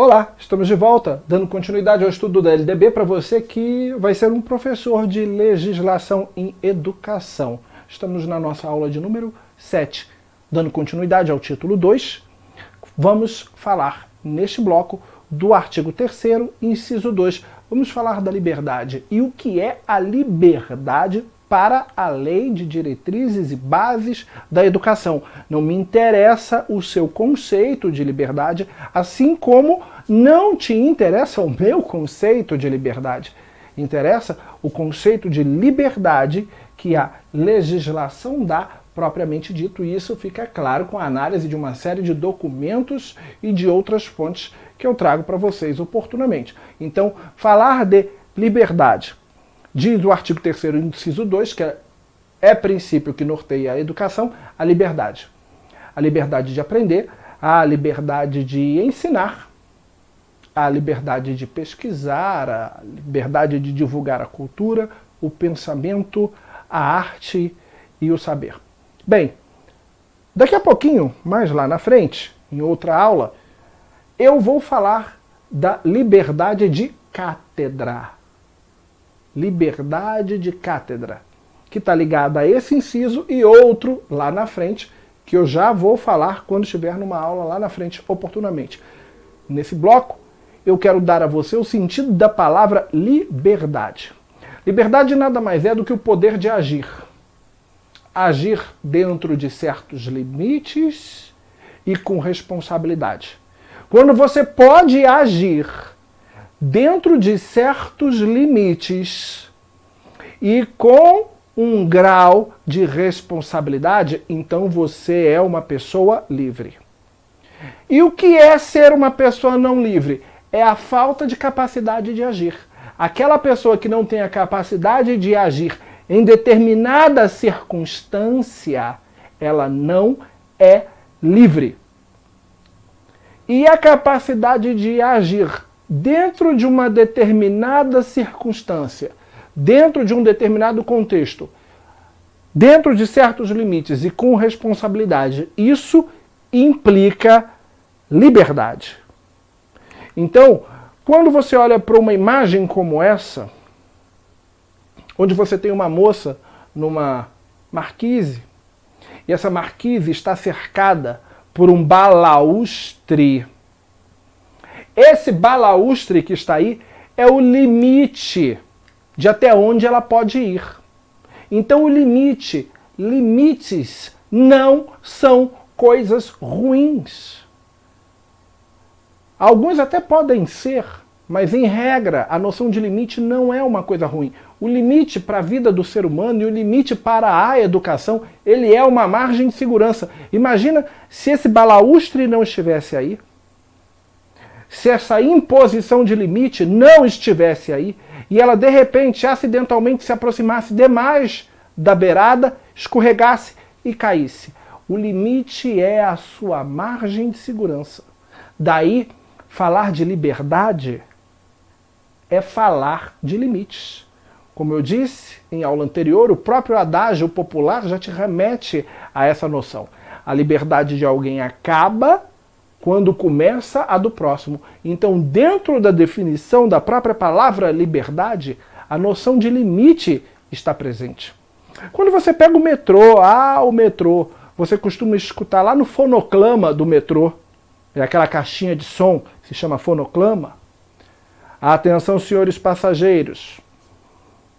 Olá, estamos de volta, dando continuidade ao estudo da LDB para você que vai ser um professor de legislação em educação. Estamos na nossa aula de número 7, dando continuidade ao título 2. Vamos falar neste bloco do artigo 3º, inciso 2. Vamos falar da liberdade e o que é a liberdade para a Lei de Diretrizes e Bases da Educação. Não me interessa o seu conceito de liberdade, assim como não te interessa o meu conceito de liberdade. Interessa o conceito de liberdade que a legislação dá, propriamente dito. E isso fica claro com a análise de uma série de documentos e de outras fontes que eu trago para vocês oportunamente. Então, falar de liberdade. Diz o artigo 3º, inciso 2, que é princípio que norteia a educação, a liberdade. A liberdade de aprender, a liberdade de ensinar, a liberdade de pesquisar, a liberdade de divulgar a cultura, o pensamento, a arte e o saber. Bem, daqui a pouquinho, mais lá na frente, em outra aula, eu vou falar da liberdade de cátedra. Liberdade de cátedra, que está ligada a esse inciso e outro lá na frente, que eu já vou falar quando estiver numa aula lá na frente, oportunamente. Nesse bloco, eu quero dar a você o sentido da palavra liberdade. Liberdade nada mais é do que o poder de agir. Agir dentro de certos limites e com responsabilidade. Quando você pode agir dentro de certos limites e com um grau de responsabilidade, então você é uma pessoa livre. E o que é ser uma pessoa não livre? É a falta de capacidade de agir. Aquela pessoa que não tem a capacidade de agir em determinada circunstância, ela não é livre. E a capacidade de agir dentro de uma determinada circunstância, dentro de um determinado contexto, dentro de certos limites e com responsabilidade, isso implica liberdade. Então, quando você olha para uma imagem como essa, onde você tem uma moça numa marquise, e essa marquise está cercada por um balaustre. Esse balaustre que está aí é o limite de até onde ela pode ir. Então o limite, limites não são coisas ruins. Alguns até podem ser, mas em regra a noção de limite não é uma coisa ruim. O limite para a vida do ser humano e o limite para a educação, ele é uma margem de segurança. Imagina se esse balaustre não estivesse aí, se essa imposição de limite não estivesse aí, e ela de repente, acidentalmente, se aproximasse demais da beirada, escorregasse e caísse. O limite é a sua margem de segurança. Daí, falar de liberdade é falar de limites. Como eu disse em aula anterior, o próprio adágio popular já te remete a essa noção. A liberdade de alguém acaba quando começa a do próximo. Então, dentro da definição da própria palavra liberdade, a noção de limite está presente. Quando você pega o metrô, você costuma escutar lá no fonoclama do metrô, é aquela caixinha de som, se chama fonoclama. Atenção, senhores passageiros,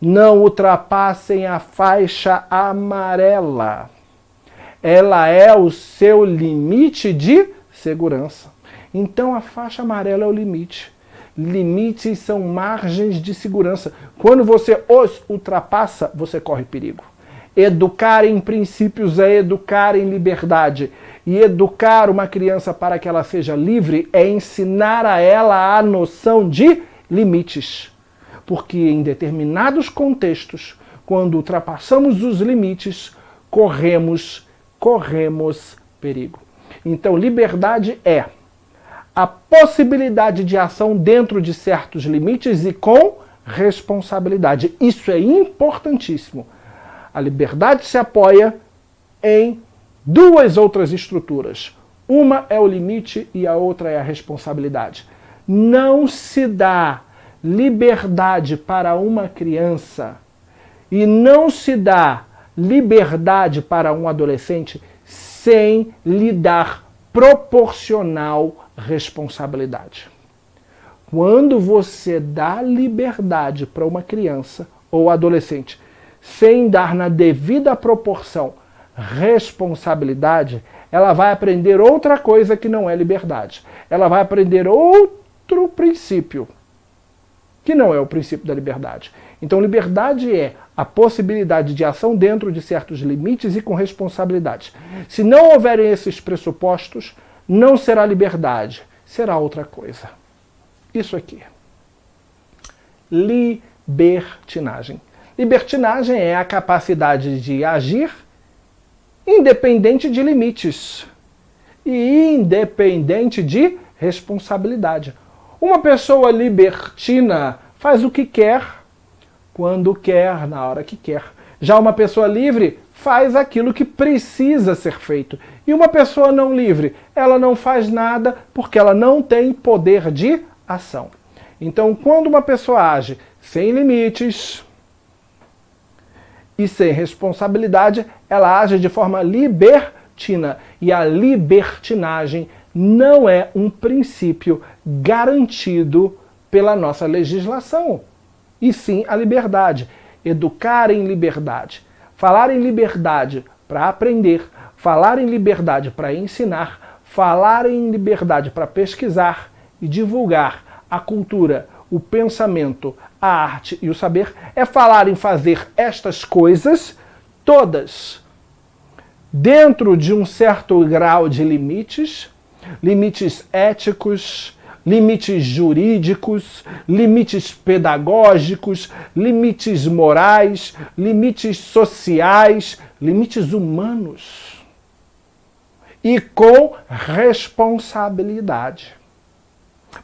não ultrapassem a faixa amarela. Ela é o seu limite de segurança. Então a faixa amarela é o limite. Limites são margens de segurança. Quando você os ultrapassa, você corre perigo. Educar em princípios é educar em liberdade. E educar uma criança para que ela seja livre é ensinar a ela a noção de limites. Porque em determinados contextos, quando ultrapassamos os limites, corremos perigo. Então, liberdade é a possibilidade de ação dentro de certos limites e com responsabilidade. Isso é importantíssimo. A liberdade se apoia em duas outras estruturas. Uma é o limite e a outra é a responsabilidade. Não se dá liberdade para uma criança e não se dá liberdade para um adolescente sem lhe dar proporcional responsabilidade. Quando você dá liberdade para uma criança ou adolescente sem dar na devida proporção responsabilidade, ela vai aprender outra coisa que não é liberdade. Ela vai aprender outro princípio, que não é o princípio da liberdade. Então, liberdade é a possibilidade de ação dentro de certos limites e com responsabilidade. Se não houverem esses pressupostos, não será liberdade, será outra coisa. Isso aqui. Libertinagem. Libertinagem é a capacidade de agir independente de limites e independente de responsabilidade. Uma pessoa libertina faz o que quer, quando quer, na hora que quer. Já uma pessoa livre faz aquilo que precisa ser feito. E uma pessoa não livre, ela não faz nada porque ela não tem poder de ação. Então, quando uma pessoa age sem limites e sem responsabilidade, ela age de forma libertina. E a libertinagem não é um princípio garantido pela nossa legislação, e sim a liberdade. Educar em liberdade, falar em liberdade para aprender, falar em liberdade para ensinar, falar em liberdade para pesquisar e divulgar a cultura, o pensamento, a arte e o saber, é falar em fazer estas coisas todas dentro de um certo grau de limites, limites éticos, limites jurídicos, limites pedagógicos, limites morais, limites sociais, limites humanos. E com responsabilidade.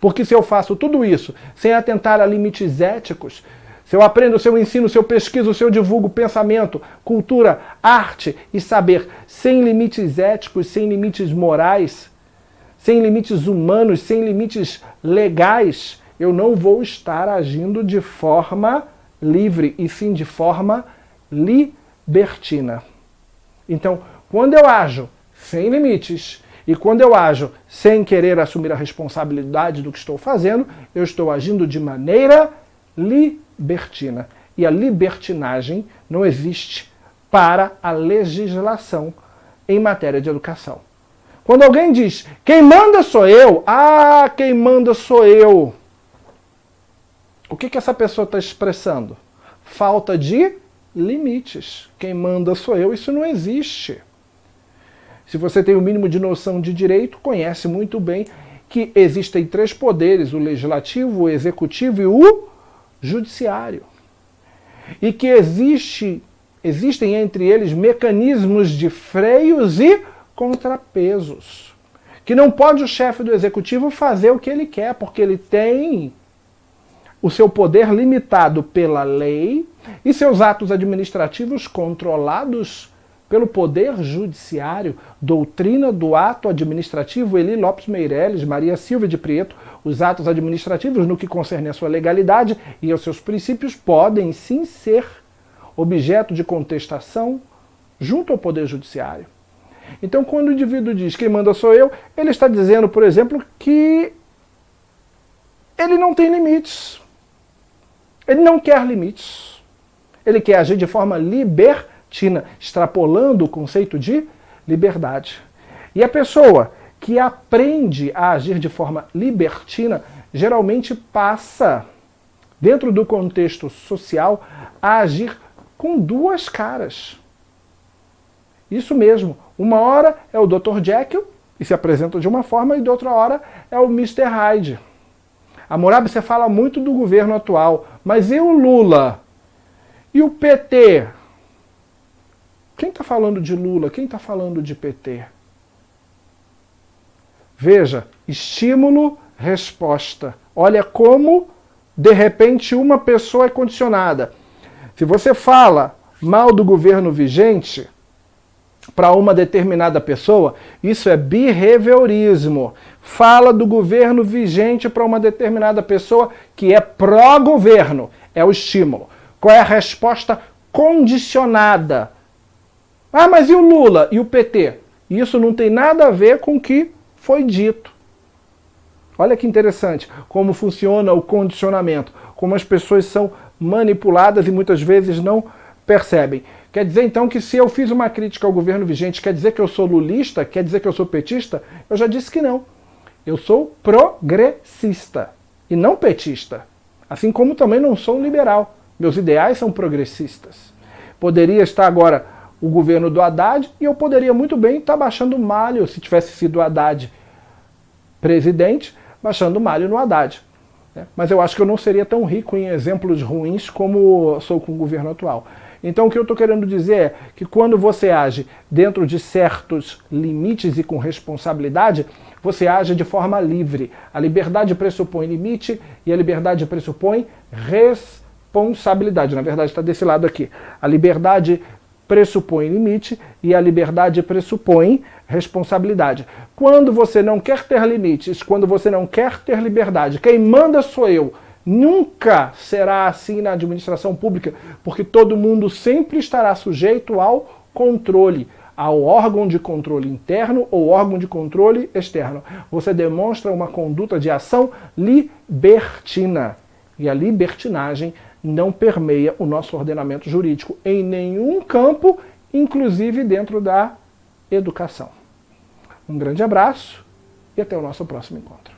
Porque se eu faço tudo isso sem atentar a limites éticos, se eu aprendo, se eu ensino, se eu pesquiso, se eu divulgo pensamento, cultura, arte e saber sem limites éticos, sem limites morais, sem limites humanos, sem limites legais, eu não vou estar agindo de forma livre, e sim de forma libertina. Então, quando eu ajo sem limites, e quando eu ajo sem querer assumir a responsabilidade do que estou fazendo, eu estou agindo de maneira libertina. E a libertinagem não existe para a legislação em matéria de educação. Quando alguém diz, quem manda sou eu, quem manda sou eu. O que essa pessoa está expressando? Falta de limites. Quem manda sou eu, isso não existe. Se você tem o mínimo de noção de direito, conhece muito bem que existem 3 poderes, o legislativo, o executivo e o judiciário. E que existem entre eles mecanismos de freios e contrapesos. Que não pode o chefe do executivo fazer o que ele quer, porque ele tem o seu poder limitado pela lei e seus atos administrativos controlados pelo Poder Judiciário. Doutrina do Ato Administrativo, Eli Lopes Meireles, Maria Silva de Prieto. Os atos administrativos, no que concerne à sua legalidade e aos seus princípios, podem sim ser objeto de contestação junto ao Poder Judiciário. Então, quando o indivíduo diz quem manda sou eu, ele está dizendo, por exemplo, que ele não tem limites. Ele não quer limites. Ele quer agir de forma libertina, extrapolando o conceito de liberdade. E a pessoa que aprende a agir de forma libertina, geralmente passa, dentro do contexto social, a agir com 2 caras. Isso mesmo. Uma hora é o Dr. Jekyll, e se apresenta de uma forma, e de outra hora é o Mr. Hyde. Hammurabi, você fala muito do governo atual, mas e o Lula? E o PT? Quem está falando de Lula? Quem está falando de PT? Veja, estímulo, resposta. Olha como, de repente, uma pessoa é condicionada. Se você fala mal do governo vigente, para uma determinada pessoa, isso é behaviorismo. Fala do governo vigente para uma determinada pessoa que é pró-governo. É o estímulo. Qual é a resposta condicionada? Ah, mas e o Lula e o PT? Isso não tem nada a ver com o que foi dito. Olha que interessante como funciona o condicionamento, como as pessoas são manipuladas e muitas vezes não percebem. Quer dizer então que se eu fiz uma crítica ao governo vigente, quer dizer que eu sou lulista? Quer dizer que eu sou petista? Eu já disse que não. Eu sou progressista e não petista. Assim como também não sou um liberal. Meus ideais são progressistas. Poderia estar agora o governo do Haddad e eu poderia muito bem estar baixando o malho, se tivesse sido o Haddad presidente, baixando o malho no Haddad. Mas eu acho que eu não seria tão rico em exemplos ruins como sou com o governo atual. Então o que eu estou querendo dizer é que quando você age dentro de certos limites e com responsabilidade, você age de forma livre. A liberdade pressupõe limite e a liberdade pressupõe responsabilidade. Na verdade está desse lado aqui. A liberdade pressupõe limite e a liberdade pressupõe responsabilidade. Quando você não quer ter limites, quando você não quer ter liberdade, quem manda sou eu. Nunca será assim na administração pública, porque todo mundo sempre estará sujeito ao controle, ao órgão de controle interno ou órgão de controle externo. Você demonstra uma conduta de ação libertina. E a libertinagem não permeia o nosso ordenamento jurídico em nenhum campo, inclusive dentro da educação. Um grande abraço e até o nosso próximo encontro.